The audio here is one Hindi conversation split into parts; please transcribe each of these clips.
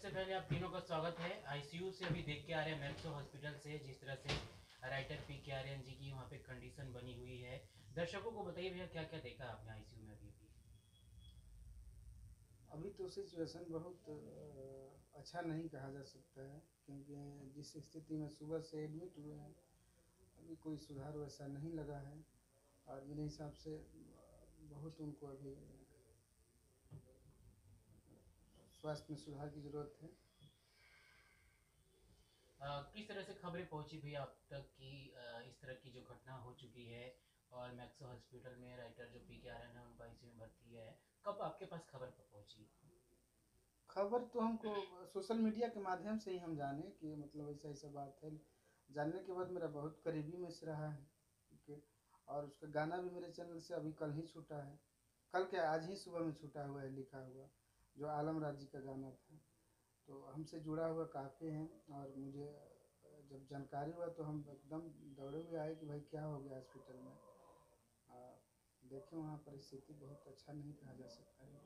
सबसे पहले आप तीनों का स्वागत है। आईसीयू से अभी देख के आ रहे हैं मैक्सो हॉस्पिटल से, जिस तरह से राइटर पीके आर्यन जी की वहाँ पे कंडीशन बनी हुई है। दर्शकों को बताइए भैया, क्या क्या देखा आपने आईसीयू में अभी अभी तो सिचुएशन बहुत अच्छा नहीं कहा जा सकता है, क्योंकि जिस स्थिति में सुबह से एडमिट हुए हैं अभी कोई सुधार वैसा नहीं लगा है। और मेरे हिसाब से बहुत उनको अभी स्वास्थ्य में सुधार की ज़रूरत है। किस तरह से खबरें पहुंची भैया अब तक कि इस तरह की जो घटना हो चुकी है और मैक्सो हॉस्पिटल में राइटर जो पीके आर्यन है उनको आईसीयू में भर्ती है, कब आपके पास खबर पहुंची? खबर तो हमको सोशल मीडिया के माध्यम से ही हम जाने कि मतलब ऐसा ऐसा बात है। जानने के बाद मेरा बहुत करीबी में से रहा है, क्योंकि और उसका गाना भी मेरे चैनल से अभी कल ही छूटा है। कल क्या, आज ही सुबह में छूटा हुआ है लिखा हुआ, जो आलम राज जी का गाना था। तो हमसे जुड़ा हुआ काफ़ी हैं। और मुझे जब जानकारी हुआ तो हम एकदम दौड़े हुए आए कि भाई क्या हो गया हॉस्पिटल में। देखें वहाँ परिस्थिति बहुत अच्छा नहीं कहा जा सकता है।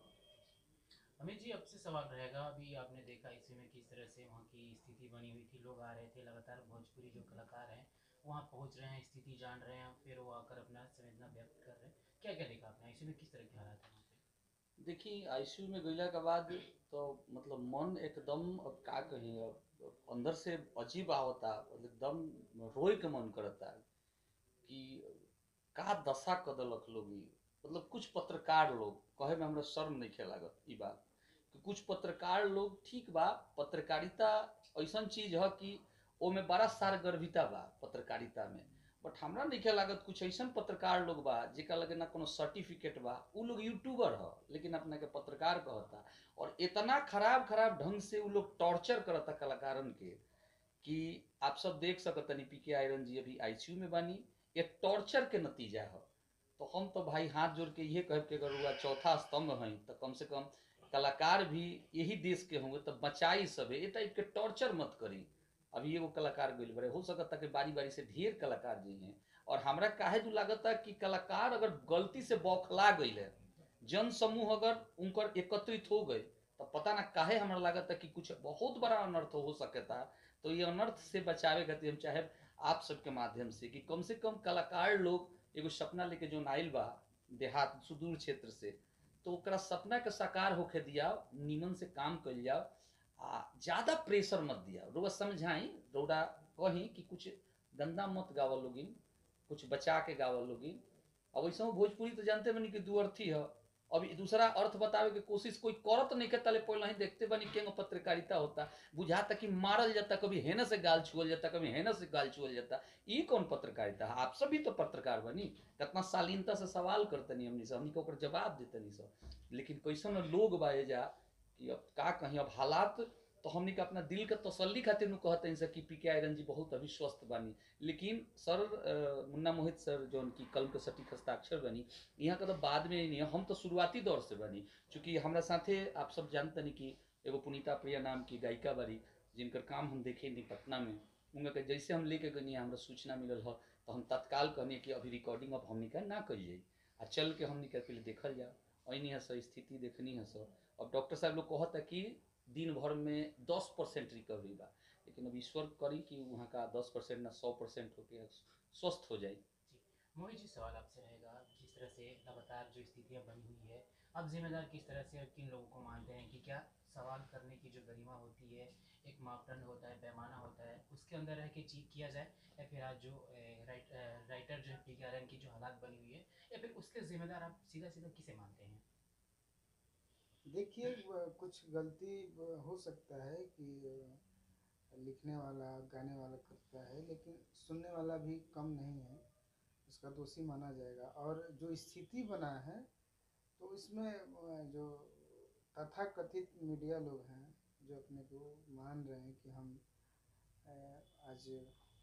अमित जी, आपसे सवाल रहेगा। अभी आपने देखा इसी में किस तरह से वहाँ की स्थिति बनी हुई थी, लोग आ रहे थे लगातार, भोजपुरी जो कलाकार हैं वहाँ पहुँच रहे हैं, स्थिति जान रहे हैं, फिर वो आकर अपना संवेदना व्यक्त कर रहे हैं। क्या क्या देखा आपने इसी में, किस तरह के हालात हैं वहाँ पे? देखिए आईसीयू में गईला के बाद तो मतलब मन एकदम अब का कही अब अंदर से अजीब आवता, एकदम रोए के मन करता कि का दशा कदलक लोग मतलब कुछ पत्रकार लोग कहे में हमरा शर्म नहीं खे लागत ई बात कि कुछ पत्रकार लोग ठीक बा। पत्रकारिता ऐसा चीज है कि ओमे बड़ा सारगर्भिता बा पत्रकारिता में। बट हमरा नहीं लागत कुछ ऐसा पत्रकार लोग बा जेका लगे ना कोनो सर्टिफिकेट बा, उ लोग यूट्यूबर ह लेकिन अपना के पत्रकार कहता। और इतना खराब खराब ढंग से उ लोग टॉर्चर करता कलाकारन के कि आप सब देख सकतनी पीके आयरन जी अभी आईसीयू में बानी। ये टॉर्चर के नतीजा है। तो हम तो भाई हाथ जोड़ के ये कह के अगर हुआ चौथा स्तंभ है तो कम से कम कलाकार भी यही देश के होंगे तो बचाई सब ये टाइप के टॉर्चर मत करी। अभी एगो कलाकार गई बड़े हो सकता कि बारी बारी से ढेर कलाकार जी हैं। और हमरा काहे जो लागता कि कलाकार अगर गलती से बौखला गई है, जन समूह अगर उनकर एकत्रित हो गए तो पता ना काहे हमरा लागता कि कुछ बहुत बड़ा अनर्थ हो सकता। तो ये अनर्थ से बचावे खातिर हम चाहे आप सबके माध्यम से कि कम से कम कलाकार लोग एगो सपना लेके जो आइल बा देहात सुदूर क्षेत्र से, तो ओकरा सपना के साकार होके दिया, निमन से काम कर जाओ। ज्यादा प्रेशर मत दिया, रोज समझाई रोड़ा कहीं कि कुछ गंदा मत गावा लोगिन, कुछ बचा के गावा लोगिन। अब वैसे भोजपुरी तो जानते बनी कि दू अर्थी है। अब दूसरा अर्थ बतावे के कोशिश कोई करत नहीं के तले पहले ही देखते बनी केंगो पत्रकारिता होता। बुझाता कि मारल जाता, कभी हेने से गाल छुअल जाता, कभी हेने से गाल छुअल जाता। ये कौन पत्रकारिता है? आप सभी तो पत्रकार बनी, कितना शालीनता से सवाल करतनी हमनी से, हमनी के ओकर जवाब देतनी सब। लेकिन कैसन लोग बा जा कि अब का कहीं अब हालात तो हमनी के अपना दिल के तसल्ली खातिर नु कहते हैं कि पीके आयरन जी बहुत अभी स्वस्थ बानी। लेकिन सर मुन्ना मोहित सर जो उनकी कलम के सटीक हस्ताक्षर बनी, यहाँ का तो बाद में नहीं, हम तो शुरुआती दौर से बनी। चूँकि हमारा साथे आप सब जानते नहीं कि एगो पुनीता प्रिया नाम की गायिका बारी, जिनकर काम हम देखे नहीं पटना में। उनका जैसे हम लेके गनी हमारा सूचना मिलल है तो हम तत्काल कहनी कि अभी रिकॉर्डिंग अब हमनी का ना कल जाए आ चल के हमनी के पहले देखल जाओ। अनी है सर स्थिति देखनी है सर। अब डॉक्टर साहब लोग कहता कि दिन भर में 10% रिकवरी बा, लेकिन अब ईश्वर करी कि वहाँ का 10% ना 100% होके स्वस्थ हो जाए। जी, मोहित जी, सवाल आपसे रहेगा। जिस तरह से लगातार जो स्थितियाँ बनी हुई है, अब जिम्मेदार किस तरह से और किन लोगों को मानते हैं कि क्या सवाल करने की जो गरिमा होती है, एक मापदंड होता है, पैमाना होता है, उसके अंदर रह के चीज किया जाए, या फिर आज जो राइटर जो है पी के आर्यन की जो हालात बनी हुई है, या फिर उसके जिम्मेदार आप सीधा सीधा किसे मानते हैं? देखिए कुछ गलती हो सकता है कि लिखने वाला गाने वाला करता है, लेकिन सुनने वाला भी कम नहीं है, उसका दोषी माना जाएगा। और जो स्थिति बना है तो इसमें जो तथाकथित मीडिया लोग हैं जो अपने को मान रहे हैं कि हम आज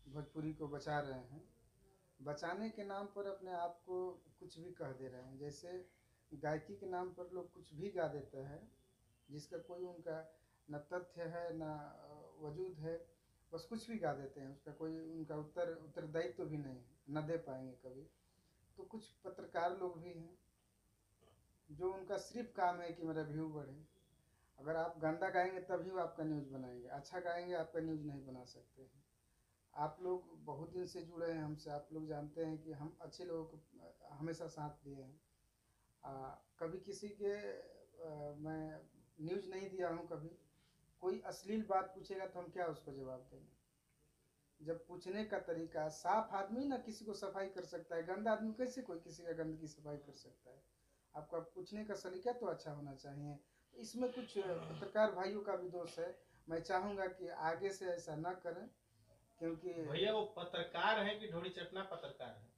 भोजपुरी को बचा रहे हैं, बचाने के नाम पर अपने आप को कुछ भी कह दे रहे हैं। जैसे गायकी के नाम पर लोग कुछ भी गा देता है, जिसका कोई उनका न तथ्य है न वजूद है, बस कुछ भी गा देते हैं, उसका कोई उनका उत्तरदायित्व तो भी नहीं है, न दे पाएंगे कभी। तो कुछ पत्रकार लोग भी हैं जो उनका सिर्फ काम है कि मेरा व्यू बढ़े। अगर आप गंदा गाएंगे तभी वो आपका न्यूज़ बनाएंगे, अच्छा गाएंगे आपका न्यूज़ नहीं बना सकते हैं। आप लोग बहुत दिन से जुड़े हैं हमसे, आप लोग जानते हैं कि हम अच्छे लोगों को हमेशा साथ दिए हैं। कभी किसी के मैं न्यूज़ नहीं दिया हूँ कभी। कोई अश्लील बात पूछेगा तो हम क्या उसको जवाब देंगे? जब पूछने का तरीका, साफ आदमी ना किसी को सफाई कर सकता है, गंदा आदमी कैसे कोई किसी का गंदगी सफाई कर सकता है? आपका पूछने का सलीका तो अच्छा होना चाहिए। तो इसमें कुछ पत्रकार भाइयों का भी दोष है। मैं चाहूँगा कि आगे से ऐसा ना करें, क्योंकि भैया वो पत्रकार है कि ढोड़ी चटना पत्रकार है?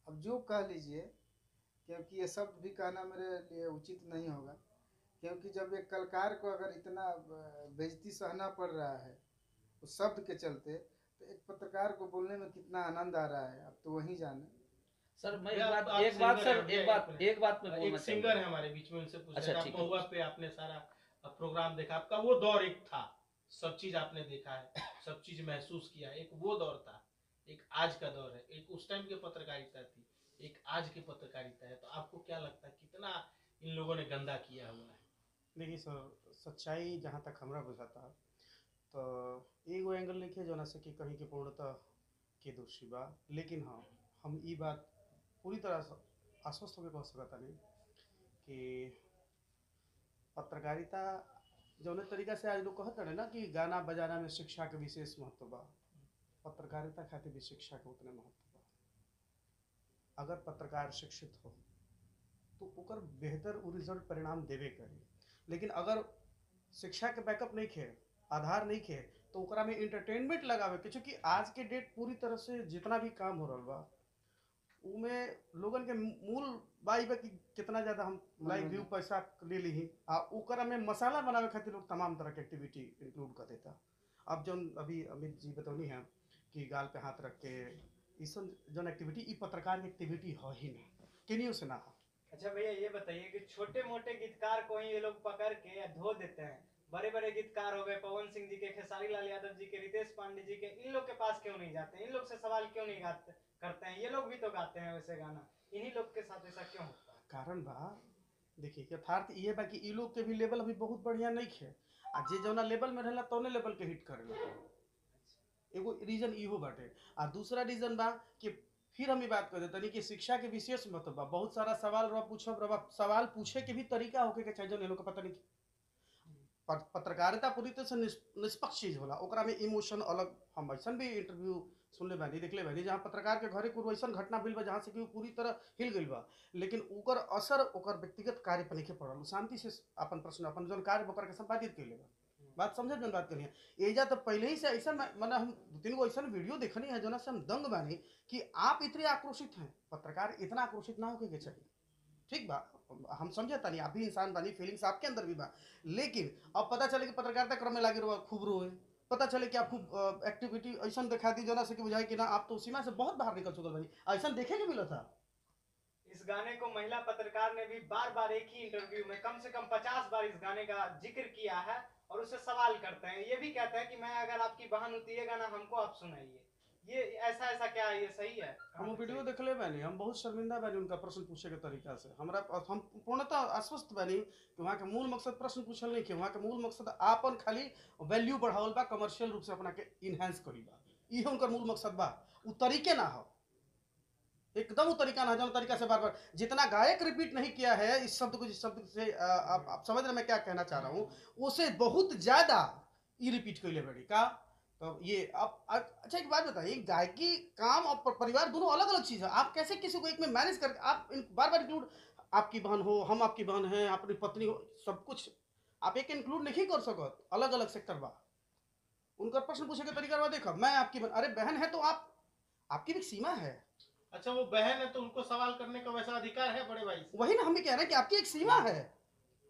अब जो कह लीजिए, क्योंकि ये शब्द भी कहना मेरे लिए उचित नहीं होगा। क्योंकि जब एक कलाकार को अगर इतना बेइज्जती सहना पड़ रहा है उस शब्द के चलते, तो एक पत्रकार को बोलने में कितना आनंद आ रहा है, अब तो वही जाने। सर मैं भैया, एक बात आप एक बात सिंगर सर हैं भैया, एक बात मैं बोलना एक सिंगर चाहूंगा। है हमारे बीच में, उनसे पूछ अच्छा, रहे थे। ठीक आप है। महुआ पे आपने सारा प्रोग्राम देखा, आपका वो दौर एक था, सब चीज आपने देखा है, सब चीज महसूस किया। एक वो दौर था, एक आज का दौर है, एक उस टाइम की पत्रकारिता थी, एक आज की पत्रकारिता है। तो आपको क्या लगता है कितना इन लोगों ने गंदा किया हुआ है? देखिए सर, सच्चाई जहाँ तक हमरा बुझाता तो एगो एंगल लिखे जो ना से कि कहीं के पूर्णतः के दोषी बा, लेकिन हाँ हम ई बात पूरी तरह से आश्वस्त होकर कह सकता नहीं कि पत्रकारिता जौने तरीका से आज लोग कहते हैं ना कि गाना बजाना में शिक्षा के विशेष महत्व बा, पत्रकारिता खातिर भी शिक्षा के उतने महत्व बा। अगर पत्रकार शिक्षित हो तो ओकर बेहतर उ रिजल्ट परिणाम देवे करी, लेकिन अगर शिक्षा के बैकअप नहीं खे, आधार नहीं खे, तो ओकरा में इंटरटेनमेंट लगावे के, क्योंकि आज के डेट पूरी तरह से जितना भी काम हो रहा बा उमे लोगन के मूल बाई बा कि कितना ज़्यादा हम लाइक व्यू पैसा ले ली आ ओकरा में मसाला बनावे खातिर लोग तमाम तरह के एक्टिविटी इंक्लूड कर देता। अब जौन अभी अमित जी बतौनी है कि गाल पे हाथ रख के इसन जौन एक्टिविटी ई पत्रकार की एक्टिविटी हो ही ना, केनियो से ना हो। अच्छा भैया ये बताइए कि छोटे मोटे गीतकार को ही ये लोग पकड़ के या धो देते हैं, बड़े बड़े गीतकार हो गए पवन सिंह जी के, खेसारी लाल यादव जी के, रितेश पांडे जी के, इन लोग के पास क्यों नहीं जाते? इन लोग से सवाल क्यों नहीं करते हैं? ये लोग भी तो गाते हैं वैसे गाना, इन्हीं लोग के साथ ऐसा क्यों होता है? कारण बा, देखिए यथार्थ ये बा कि ई लोग के भी लेवल अभी बहुत बढ़िया नहीं खे, आ जे जौना लेवल में रहेला तौने लेवल के हिट करेला। एगो रीजन इहो बाटे। आ दूसरा रीजन बा कि फिर हम ये बात कर देते कि शिक्षा के विशेष महत्व बा। बहुत सारा सवाल रवा पूछब रवा, सवाल पूछे के भी तरीका होके के चाहिए, जो लोग के पता नहीं। पत्रकारिता पूरी तरह से निष्पक्ष चीज होला, ओकरा में इमोशन अलग। हम ऐसा भी इंटरव्यू सुनले बानी, देखले बानी, जहाँ पत्रकार के घरे कोई ऐसा घटना भइल बा जहाँ से कि पूरी तरह हिल गइल बा, लेकिन ओकर असर ओकर व्यक्तिगत कार्य पर नहीं पड़ल। शांति से अपन प्रश्न, अपन जौन कार्य ओकर के संपादित कइले बा। बात समझे जौन बात करिए एजा तो पहले ही से ऐसा मैंने हम 2-3 गो ऐसा वीडियो देखनी है जो ना से हम दंग बानी कि आप इतने आक्रोशित हैं, पत्रकार इतना आक्रोशित ना होके चाहिए। ठीक बा, हम समझे तानी, आप भी इंसान बानी, फीलिंग्स आपके अंदर भी बा, लेकिन अब पता चले कि पत्रकारिता क्रम में लागे खूब रोए, पता चले कि आप खूब एक्टिविटी ऐसा दिखा दी जो ना से कि बुझाए कि ना आप तो सीमा से बहुत बाहर निकल चुकल बानी, ऐसा देखे के मिला था। इस गाने को महिला पत्रकार ने भी बार बार एक ही इंटरव्यू में कम से कम 50 बार इस गाने का जिक्र किया है और उससे सवाल करते हैं। ये भी कहते हैं कि मैं अगर आपकी बहन होती है गाना हमको आप सुनाइए। ये ऐसा क्या है, ये सही है? हम वीडियो देखले बानी, हम बहुत शर्मिंदा बानी उनका प्रश्न पूछे के तरीका से। हम पूर्णतः आश्वस्त बानी कि वहाँ के मूल मकसद प्रश्न पूछल नहीं कि वहाँ के मूल मकसद आपन खाली वैल्यू बढ़ावल बा, कमर्शियल रूप से अपना के इनहेंस करी बा, ये उनका मूल मकसद बा। उ तरीके ना हो, एकदम वो तरीका ना, जो तरीका से बार बार जितना गायक रिपीट नहीं किया है इस शब्द को, जिस शब्द से आप समझ रहे मैं क्या कहना चाह रहा हूँ, उसे बहुत ज्यादा ये रिपीट कर ले बड़ी का। तो ये अब अच्छा एक बात बताइए, गायकी काम और परिवार दोनों अलग अलग चीज है। आप कैसे किसी को एक में मैनेज करके आप बार बार इंक्लूड, आपकी बहन हो, हम आपकी बहन है, अपनी पत्नी हो, सब कुछ आप एक इंक्लूड नहीं कर सकते, अलग अलग सेक्टर बा। उनका प्रश्न पूछे के तरीका बा, देखो मैं आपकी बहन, अरे बहन है तो आप, आपकी भी सीमा है। अच्छा वो बहन है तो उनको सवाल करने का वैसा अधिकार है बड़े भाई से? वही ना हम भी कह रहे हैं कि आपकी एक सीमा है।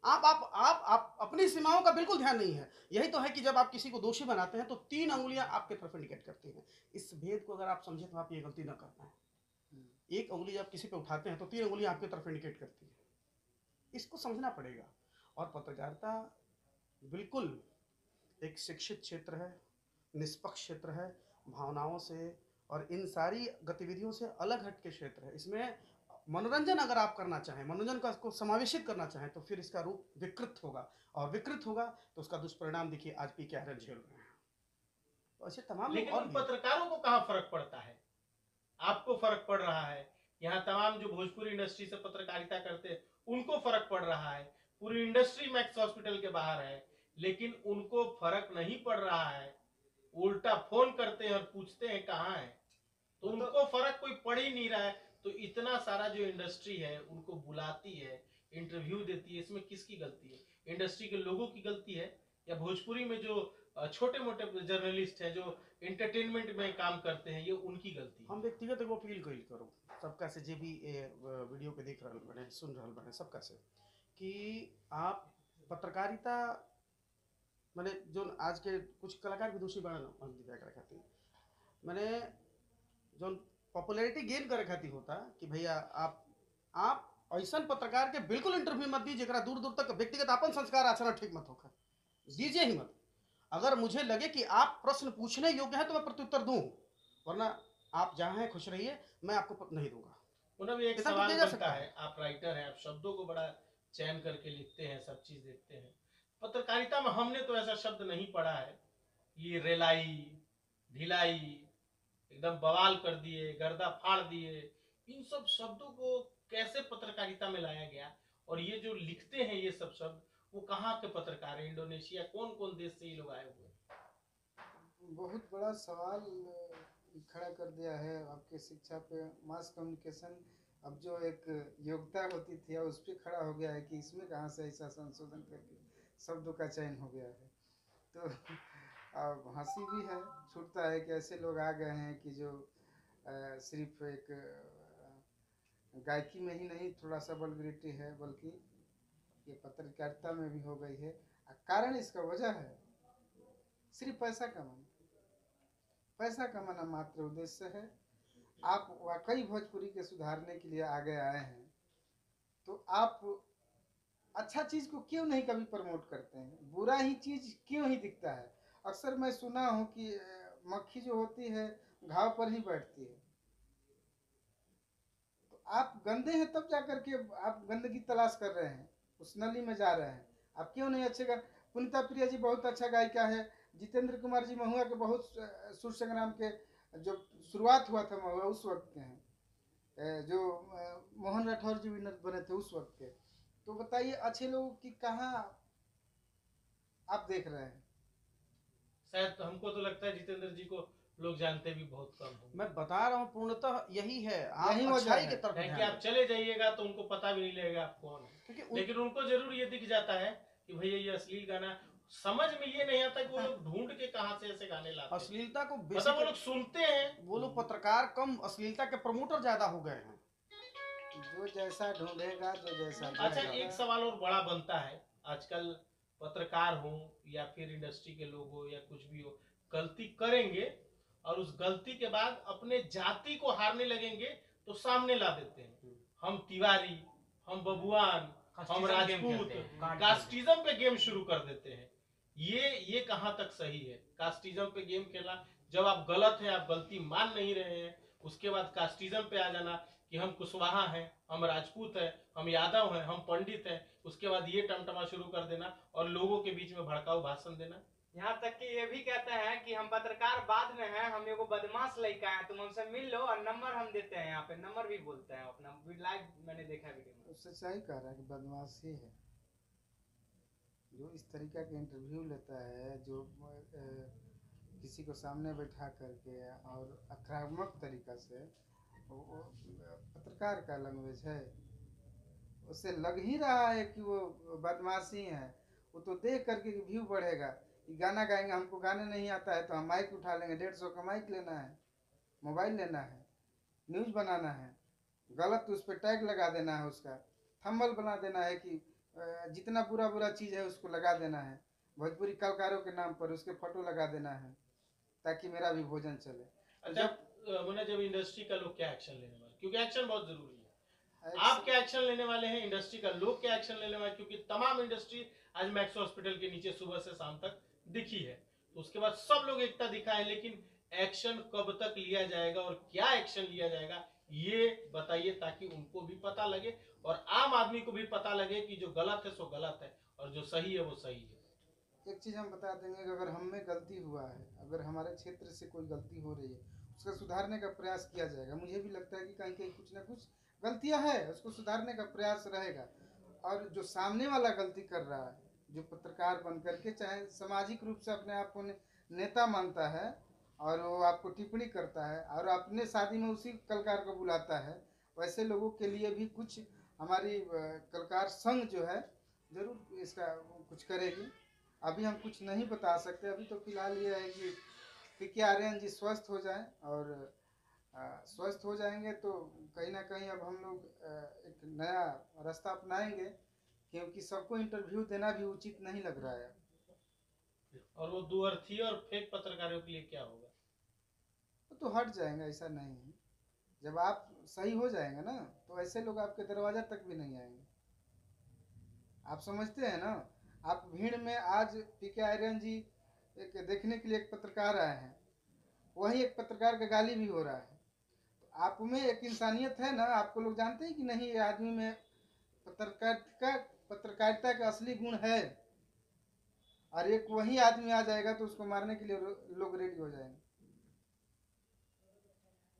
आप अपनी सीमाओं का बिल्कुल ध्यान नहीं है। यही तो है कि जब आप किसी को दोषी बनाते हैं तो 3 अंगुलियां आपके तरफ इंडिकेट करती हैं। इस भेद को अगर आप समझे तो आप ये गलती ना करना है। एक अंगुली जब किसी पे उठाते हैं तो 3 अंगुलियां आपकी तरफ इंडिकेट करती है, इसको समझना पड़ेगा। और पत्रकारिता बिल्कुल एक शिक्षित क्षेत्र है, निष्पक्ष क्षेत्र है, भावनाओं से और इन सारी गतिविधियों से अलग हट के क्षेत्र है। इसमें मनोरंजन अगर आप करना चाहें, मनोरंजन को समावेशित करना चाहें, तो फिर इसका रूप विकृत होगा, और विकृत होगा तो उसका दुष्परिणाम देखिए आज पी के आयरन झेल रहे हैं। तो ऐसे तमाम लेकिन और उन भी। पत्रकारों को कहाँ फर्क पड़ता है? आपको फर्क पड़ रहा है, यहाँ तमाम जो भोजपुरी इंडस्ट्री से पत्रकारिता करते हैं उनको फर्क पड़ रहा है, पूरी इंडस्ट्री मैक्स हॉस्पिटल के बाहर है, लेकिन उनको फर्क नहीं पड़ रहा है। उल्टा फोन करते हैं और पूछते हैं कहाँ है, तो उनको फर्क कोई पड़ ही नहीं रहा है। तो इतना सारा जो इंडस्ट्री है उनको बुलाती है, इंटरव्यू देती है, इसमें किसकी गलती है? इंडस्ट्री के लोगों की गलती है, या भोजपुरी में जो छोटे मोटे जर्नलिस्ट हैं जो एंटरटेनमेंट में काम करते हैं, ये उनकी गलती है? हम व्यक्तिगत एगो अपील करूँ सबका से, जे भी वीडियो के देख रहे बने, सुन रहे बने, सबका से, कि आप पत्रकारिता मैंने जो आज के कुछ कलाकार भी दोषी बने हम दिव्या करे खातिर, मैंने जो पॉपुलैरिटी गेन करे खातिर होता कि भैया आप ऐसा पत्रकार के बिल्कुल इंटरव्यू मत दीजिए जरा दूर दूर तक व्यक्तिगत अपन संस्कार आचरण ठीक मत होकर दीजिए ही मत। अगर मुझे लगे कि आप प्रश्न पूछने योग्य है तो मैं प्रत्युत्तर दूं, वरना आप जहां हैं खुश रहिए, मैं आपको नहीं दूंगा। उन्हें भी एक इतना तो सवाल किया जा बनता सकता है, आप राइटर हैं, आप शब्दों को बड़ा चयन करके लिखते हैं, सब चीज देखते हैं। पत्रकारिता में हमने तो ऐसा शब्द नहीं पढ़ा है, ये रेलाई ढिलाई एकदम बवाल कर दिए, गर्दा फाड़ दिए, इन सब शब्दों को कैसे पत्रकारिता में लाया गया? और ये जो लिखते हैं ये सब शब्द, वो कहाँ के पत्रकार हैं? इंडोनेशिया, कौन कौन देश से ये लोग आए हुए हैं? बहुत बड़ा सवाल खड़ा कर दिया है आपके शिक्षा पे। मास कम्युनिकेशन अब जो एक योग्यता होती थी उस पर खड़ा हो गया है कि इसमें कहाँ से ऐसा संशोधन करके शब्दों का चयन हो गया है। तो अब हंसी भी है, छूटता है कि ऐसे लोग आ गए हैं कि जो सिर्फ एक गायकी में ही नहीं थोड़ा सा वल्गैरिटी है, बल्कि ये पत्रकारिता में भी हो गई है। कारण इसका वजह है सिर्फ पैसा कमाना, पैसा कमाना मात्र उद्देश्य है। आप वाकई भोजपुरी के सुधारने के लिए आगे आए हैं तो आप अच्छा चीज को क्यों नहीं कभी प्रमोट करते हैं, बुरा ही चीज क्यों ही दिखता है? अक्सर मैं सुना हूं कि मक्खी जो होती है घाव पर ही बैठती है। तो आप गंदे हैं तब जाकर के आप गंदगी तलाश कर रहे हैं, उस नली में जा रहे हैं। आप क्यों नहीं अच्छे पुनीता प्रिया जी बहुत अच्छा गायिका है, जितेंद्र कुमार जी महुआ के बहुत सुर संग्राम के जो शुरुआत हुआ था महुआ उस वक्त के हैं, जो मोहन राठौर जी विनर बने थे उस वक्त के। तो बताइए अच्छे लोगों की कहाँ आप देख रहे हैं? शायद तो हमको तो लगता है जितेंद्र जी को लोग जानते भी बहुत कम होंगे। मैं बता रहा हूँ पूर्णतः यही है, आप यही वजह अच्छाई है। की तरफ कि ध्यान आप चले जाइएगा तो उनको पता भी नहीं लगेगा आप कौन है, क्योंकि लेकिन उनको जरूर ये दिख जाता है कि भैया ये अश्लील गाना। समझ में ये नहीं आता कि वो लोग ढूंढ के कहाँ से ऐसे गाने लाते हैं। अश्लीलता को मतलब वो लोग सुनते हैं, वो लोग पत्रकार कम अश्लीलता के प्रमोटर ज्यादा हो गए हैं। जो जैसा ढूंढेगा, जो जैसा अच्छा ढूंढेगा। एक सवाल और बड़ा बनता है, आजकल पत्रकार हो या फिर इंडस्ट्री के लोग हो या कुछ भी हो, गलती करेंगे और उस गलती के बाद अपने जाति को हारने लगेंगे तो सामने ला देते हैं, हम तिवारी, हम बबुआन, हम राजपूत, कास्टिज्म पे गेम शुरू कर देते हैं। ये कहाँ तक सही है? कास्टिज्म पे गेम खेलना, जब आप गलत हैं, आप गलती मान नहीं रहे हैं, उसके बाद कास्टिज्म पे आ जाना कि हम कुशवाहा हैं, हम राजपूत हैं, हम यादव हैं, हम पंडित हैं, उसके बाद ये टमटमा शुरू कर देना और लोगों के बीच में भड़काऊ भाषण देना। यहाँ तक कि ये भी कहते हैं कि हम पत्रकार बाद में हैं, हम एगो बदमाश लड़का है, तुम हमसे मिल लो और नंबर हम देते हैं। यहाँ पे नंबर भी बोलते हैं अपना, लाइव मैंने देखा वीडियो में। सच्चाई कह रहा है कि बदमाश ही है जो इस तरीका के इंटरव्यू लेता है, जो किसी को सामने बैठा करके और आक्रामक तरीका से, वो पत्रकार का लैंग्वेज है। उससे लग ही रहा है कि वो बदमाशी है। वो तो देख करके व्यू बढ़ेगा कि गाना गाएंगे, हमको गाने नहीं आता है तो हम माइक उठा लेंगे, 150 का माइक लेना है, मोबाइल लेना है, न्यूज़ बनाना है, गलत उस पर टैग लगा देना है, उसका थंबनेल बना देना है कि जितना बुरा बुरा चीज़ है उसको लगा देना है, भोजपुरी कलाकारों के नाम पर उसके फोटो लगा देना है ताकि मेरा भी भोजन चले। अच्छा जब इंडस्ट्री का लोग क्या एक्शन लेने वाले, क्योंकि एक्शन बहुत जरूरी है, आप क्या एक्शन लेने वाले हैं, इंडस्ट्री का लोग क्या एक्शन लेने वाले, क्योंकि तमाम इंडस्ट्री आज मैक्स हॉस्पिटल के नीचे सुबह से शाम तक दिखी है, तो उसके बाद सब लोग एकता दिखाए, लेकिन एक्शन कब तक लिया जाएगा और क्या एक्शन लिया जाएगा, ये बताइए, ताकि उनको भी पता लगे और आम आदमी को भी पता लगे कि जो गलत है सो गलत है और जो सही है वो सही है। एक चीज़ हम बता देंगे कि अगर हम में गलती हुआ है, अगर हमारे क्षेत्र से कोई गलती हो रही है, उसका सुधारने का प्रयास किया जाएगा। मुझे भी लगता है कि कहीं कहीं कुछ ना कुछ गलतियां है, उसको सुधारने का प्रयास रहेगा। और जो सामने वाला गलती कर रहा है, जो पत्रकार बन करके चाहे सामाजिक रूप से अपने आप को नेता मानता है और वो आपको टिप्पणी करता है और अपने शादी में उसी कलाकार को बुलाता है, वैसे लोगों के लिए भी कुछ हमारी कलाकार संघ जो है जरूर इसका कुछ करेगी। अभी हम कुछ नहीं बता सकते। अभी तो फिलहाल ये है कि पीके आर्यन जी स्वस्थ हो जाएं और स्वस्थ हो जाएंगे तो कहीं ना कहीं अब हम लोग एक नया रास्ता अपनाएंगे, क्योंकि सबको इंटरव्यू देना भी उचित नहीं लग रहा है। और वो दुअर्थी और फेक पत्रकारों के लिए क्या होगा? तो हट जाएंगे, ऐसा नहीं है। जब आप सही हो जाएंगे ना तो ऐसे लोग आपके दरवाजा तक भी नहीं आएंगे। आप समझते हैं ना, आप भीड़ में आज पीके आर्यन जी एक देखने के लिए एक पत्रकार आए हैं, वही एक पत्रकार का गाली भी हो रहा है। तो आप में एक इंसानियत है ना, आपको लोग जानते हैं कि नहीं ये आदमी में पत्रकारिता का असली गुण है, और एक वही आदमी आ जाएगा तो उसको मारने के लिए लोग रेडी हो जाएंगे।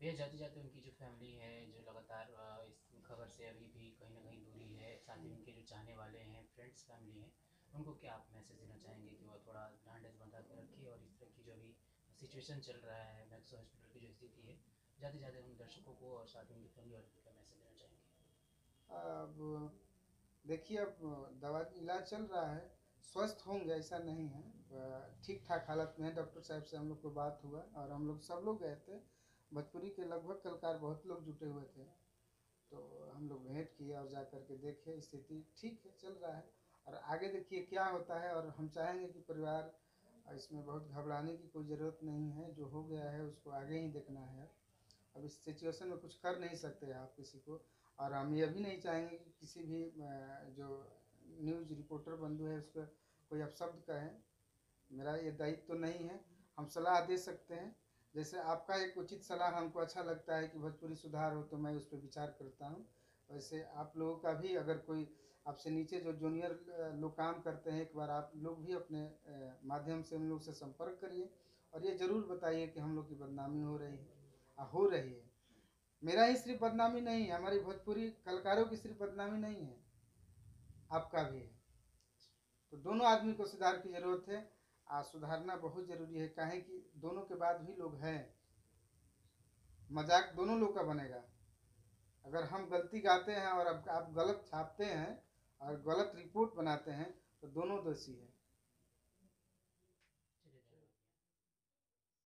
भैया जाते जाते उनकी जो फैमिली है, जो लगातार इस खबर से अभी भी कहीं ना कहीं दूरी है, साथ ही उनके जो चाहने वाले हैं, फ्रेंड्स, फैमिली हैं, उनको क्या आप मैसेज देना चाहेंगे कि वो थोड़ा ढांढस बंधा के रखिए और इस तरह की जो अभी सिचुएशन चल रहा है, मैक्सो हॉस्पिटल की जो स्थिति है, जाते जाते उन दर्शकों को और साथ ही उनकी फैमिली वालों को क्या मैसेज देना चाहेंगे? अब देखिए, अब दवा इलाज चल रहा है, स्वस्थ होंगे ऐसा नहीं है, ठीक ठाक हालत में है। डॉक्टर साहब से हम लोग को बात हुआ और हम लोग सब लोग गए थे, भोजपुरी के लगभग कलाकार बहुत लोग जुटे हुए थे, तो हम लोग भेंट किए और जा कर के देखे, स्थिति ठीक है, चल रहा है। और आगे देखिए क्या होता है। और हम चाहेंगे कि परिवार इसमें बहुत घबराने की कोई ज़रूरत नहीं है, जो हो गया है उसको आगे ही देखना है। अब इस सिचुएशन में कुछ कर नहीं सकते आप किसी को। और हम ये भी नहीं चाहेंगे कि किसी भी जो न्यूज़ रिपोर्टर बंधु है उसको कोई अपशब्द कहें। मेरा ये दायित्व तो नहीं है। हम सलाह दे सकते हैं, जैसे आपका एक उचित सलाह हमको अच्छा लगता है कि भोजपुरी सुधार हो तो मैं उस पर विचार करता हूँ, वैसे आप लोगों का भी अगर कोई आपसे नीचे जो जूनियर लोग काम करते हैं, एक बार आप लोग भी अपने माध्यम से उन लोग से संपर्क करिए और ये ज़रूर बताइए कि हम लोग की बदनामी हो रही है, हो रही है। मेरा ही सिर्फ बदनामी नहीं है, हमारी भोजपुरी कलाकारों की सिर्फ बदनामी नहीं है, आपका भी है। तो दोनों आदमी को सुधार की ज़रूरत है। सुधारना बहुत ज़रूरी है, काहे कि दोनों के बाद भी लोग हैं, मजाक दोनों लोग का बनेगा। अगर हम गलती गाते हैं और अब आप गलत छापते हैं और गलत रिपोर्ट बनाते हैं तो दोनों दोषी हैं।